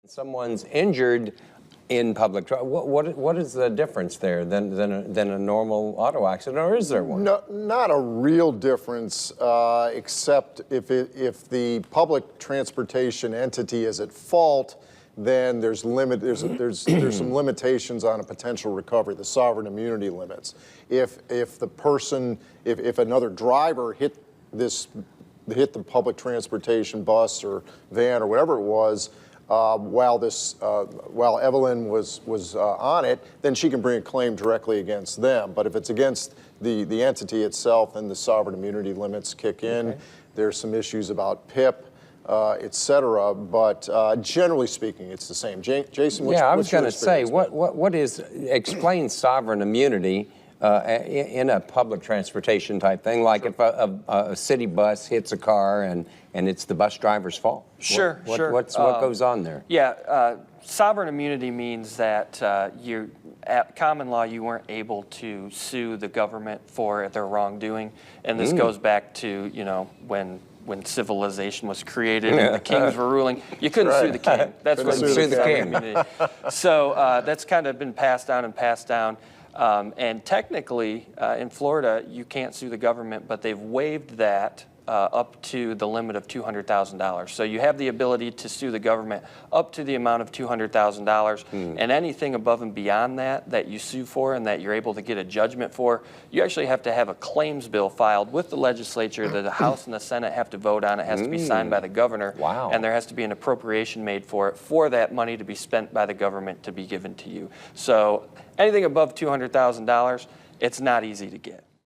Someone's injured in public traffic. What is the difference there than a normal auto accident, or is there one? No, not a real difference, except if the public transportation entity is at fault, then there's some limitations on a potential recovery, the sovereign immunity limits. If another driver hit the public transportation bus or van or whatever it was, while Evelyn was on it, then she can bring a claim directly against them. But if it's against the entity itself, then the sovereign immunity limits kick in. Okay. There's some issues about PIP, et cetera. But generally speaking, it's the same. Jason, I was going to say, explain sovereign immunity in a public transportation type thing, like if a city bus hits a car and it's the bus driver's fault. Sure. What goes on there? Yeah, sovereign immunity means that at common law you weren't able to sue the government for their wrongdoing, and this goes back to when civilization was created and the kings were ruling. You couldn't sue the king. That's what sue the king. Immunity. So that's kind of been passed down. And technically, in Florida, you can't sue the government, but they've waived that up to the limit of $200,000. So you have the ability to sue the government up to the amount of $200,000, and anything above and beyond that you sue for and that you're able to get a judgment for, you actually have to have a claims bill filed with the legislature that the House and the Senate have to vote on. It has to be signed by the governor, and there has to be an appropriation made for it, for that money to be spent by the government to be given to you. So anything above $200,000, it's not easy to get.